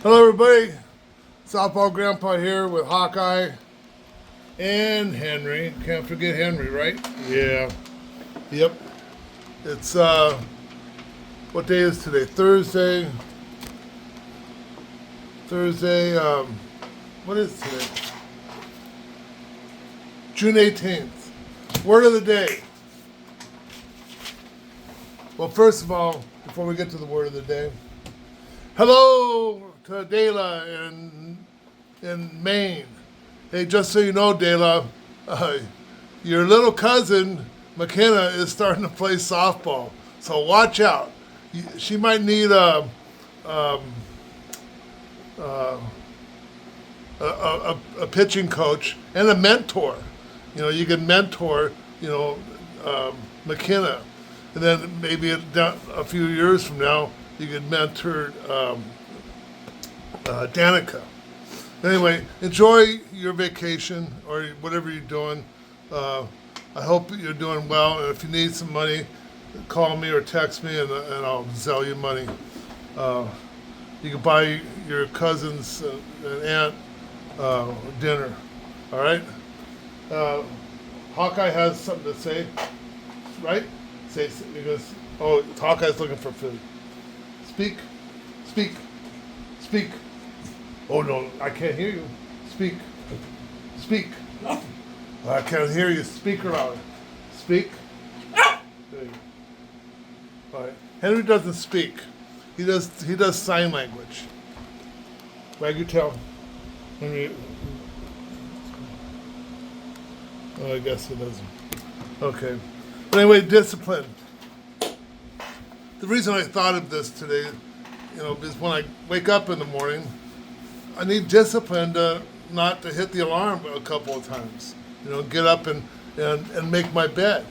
Hello, everybody. Softball Grandpa here with Hawkeye and Henry. Can't forget Henry, right? Yeah. Yep. It's what day is today? Thursday. What is today? June 18th. Word of the day. Well, first of all, before we get to the word of the day, hello to Dela in Maine. Hey, just so you know, Dela, your little cousin McKenna is starting to play softball, so watch out. She might need a pitching coach and a mentor. You know, you can mentor, McKenna, and then maybe a few years from now you could mentor Danica. Anyway, enjoy your vacation or whatever you're doing. I hope you're doing well, and if you need some money, call me or text me, and I'll sell you money. You can buy your cousins and aunt dinner. All right. Hawkeye has something to say, right? Say because Hawkeye's looking for food. Speak. Oh no, I can't hear you. Speak. I can't hear you. Speak louder. Speak. There you go. All right. Henry doesn't speak. He does sign language. Wag your tail. Henry. Oh, I guess he doesn't. Okay. But anyway, discipline. The reason I thought of this today, is when I wake up in the morning, I need discipline to not to hit the alarm a couple of times. Get up and make my bed.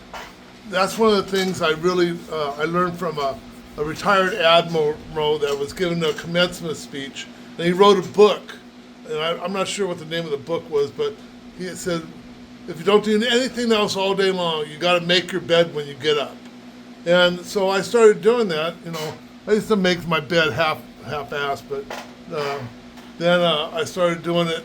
That's one of the things I really I learned from a retired admiral that was given a commencement speech, and he wrote a book. And I'm not sure what the name of the book was, but he said, if you don't do anything else all day long, you got to make your bed when you get up. And so I started doing that. I used to make my bed half-assed, but then I started doing it,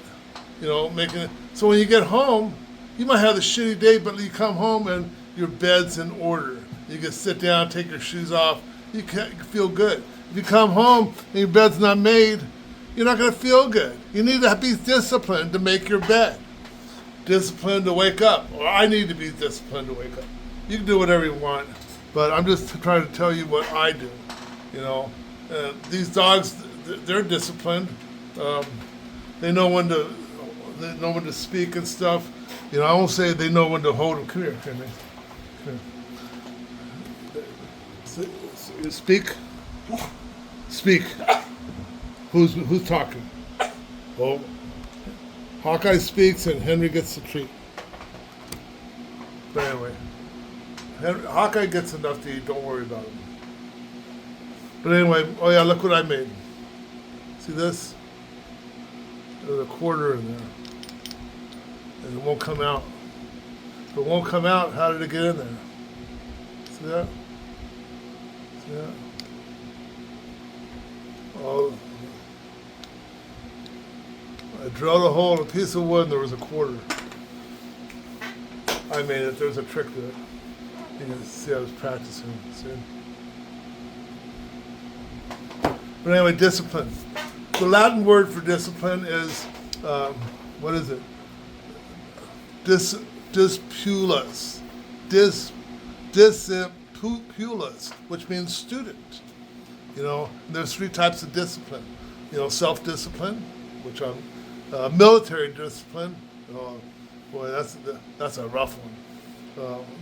making it. So when you get home, you might have a shitty day, but you come home and your bed's in order. You can sit down, take your shoes off. You can feel good. If you come home and your bed's not made, you're not going to feel good. You need to be disciplined to make your bed. Disciplined to wake up. Or I need to be disciplined to wake up. You can do whatever you want, but I'm just trying to tell you what I do. These dogs, they're disciplined. They know when to speak and stuff. I won't say they know when to hold them. Come here, Henry. Come here. Speak. Who's talking? Oh, Hawkeye speaks and Henry gets the treat. But anyway, Hawkeye gets enough to eat. Don't worry about him. But anyway, oh yeah, look what I made. See this? There's a quarter in there. And it won't come out. If it won't come out, how did it get in there? See that? See that? Oh, I drilled a hole in a piece of wood and there was a quarter. I made it. There's a trick to it. You can see I was practicing. See? But anyway, discipline. The Latin word for discipline is, what is it? Discipulus. Discipulus, which means student. There's three types of discipline. Self-discipline, which I'm military discipline. Boy, that's a rough one.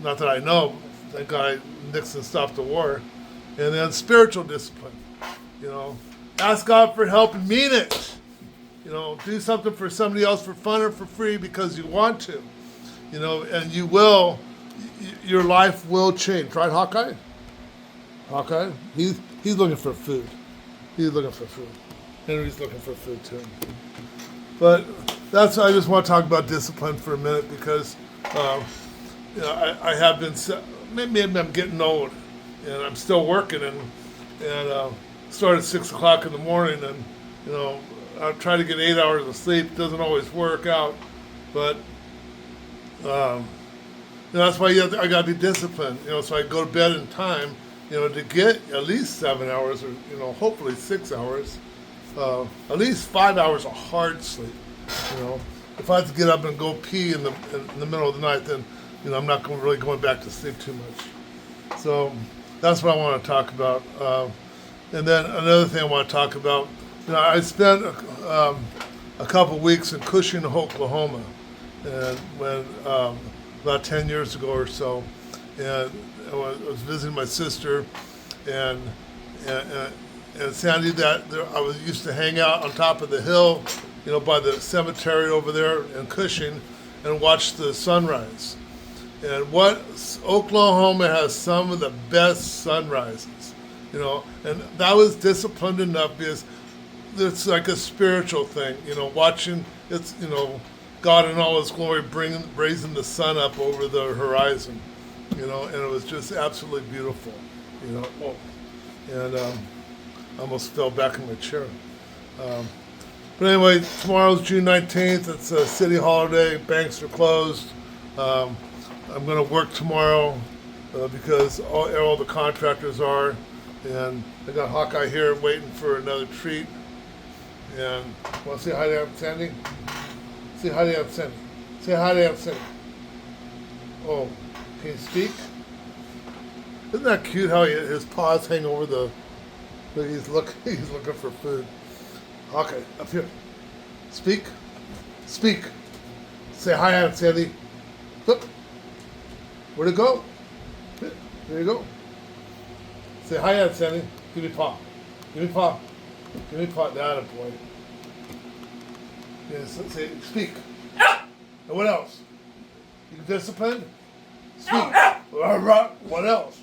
Not that I know. Thank God Nixon stopped the war. And then spiritual discipline. Ask God for help and mean it. Do something for somebody else for fun or for free because you want to. And you will. Your life will change, right, Hawkeye? Hawkeye, he's looking for food. He's looking for food. Henry's looking for food too. But I just want to talk about discipline for a minute because I have been. Maybe I'm getting old, and I'm still working, and started at 6 o'clock in the morning, and You know, I try to get 8 hours of sleep. Doesn't always work out, but that's why I got to be disciplined. So I go to bed in time. To get at least 7 hours, or hopefully 6 hours, at least 5 hours of hard sleep. If I have to get up and go pee in the middle of the night, then I'm not really going back to sleep too much. So that's what I want to talk about. And then another thing I want to talk about. I spent a couple weeks in Cushing, Oklahoma, and when about 10 years ago or so, and I was visiting my sister, and Sandy, I was used to hang out on top of the hill, by the cemetery over there in Cushing, and watch the sunrise. And Oklahoma has some of the best sunrises, and that was disciplined enough because it's like a spiritual thing, watching it's, God in all His glory raising the sun up over the horizon, and it was just absolutely beautiful, and I almost fell back in my chair. But anyway, tomorrow's June 19th. It's a city holiday. Banks are closed. I'm going to work tomorrow because all the contractors are, and I got Hawkeye here waiting for another treat. And want to say hi to Aunt Sandy? Say hi to Aunt Sandy. Say hi to Aunt Sandy. Oh, can you speak? Isn't that cute how his paws hang over the... He's looking for food. Okay, up here. Speak. Speak. Say hi, Aunt Sandy. Look. Where'd it go? There you go. Say hi, Aunt Sandy. Give me paw. Give me paw. Give me paw. That a boy. Yeah, say, speak. And what else? You disciplined? Speak. What else?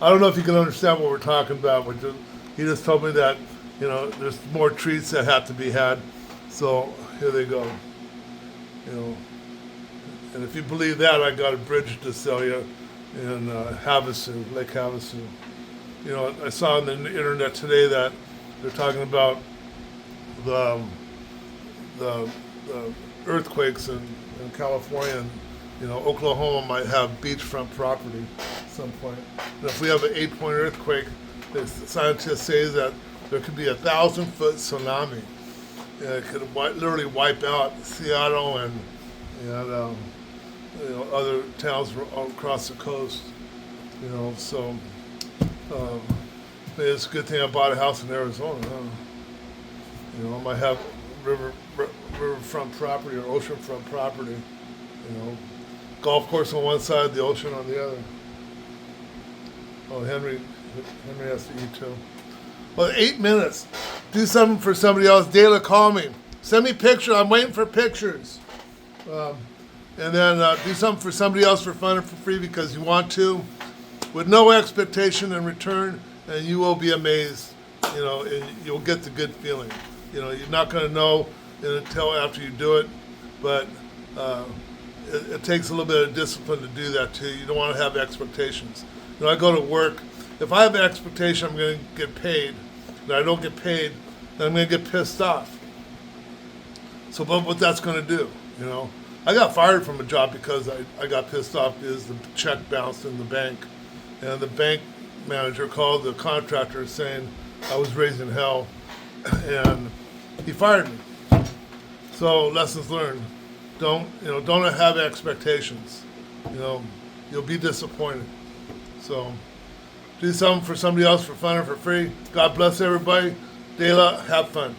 I don't know if you can understand what we're talking about, but he just told me that, there's more treats that have to be had. So here they go. And if you believe that, I got a bridge to sell you in Havasu, Lake Havasu. I saw on the internet today that they're talking about the earthquakes in California, and Oklahoma might have beachfront property at some point. And if we have an 8-point earthquake, the scientists say that there could be 1,000-foot tsunami. And it could literally wipe out Seattle and other towns across the coast. So it's a good thing I bought a house in Arizona. I might have riverfront property or oceanfront property. Golf course on one side, the ocean on the other. Oh, Henry has to eat too. Well, 8 minutes. Do something for somebody else. Dayla, call me. Send me pictures. I'm waiting for pictures. And then do something for somebody else for fun and for free because you want to, with no expectation in return, and you will be amazed. And you'll get the good feeling. You're not going to know until after you do it, but it takes a little bit of discipline to do that too. You don't want to have expectations. I go to work. If I have an expectation I'm going to get paid, and I don't get paid, then I'm going to get pissed off. So, but what that's going to do, I got fired from a job because I got pissed off because the check bounced in the bank, and the bank manager called the contractor saying I was raising hell, and he fired me. So lessons learned. Don't have expectations. You'll be disappointed. So do something for somebody else for fun or for free. God bless everybody. Dayla, have fun.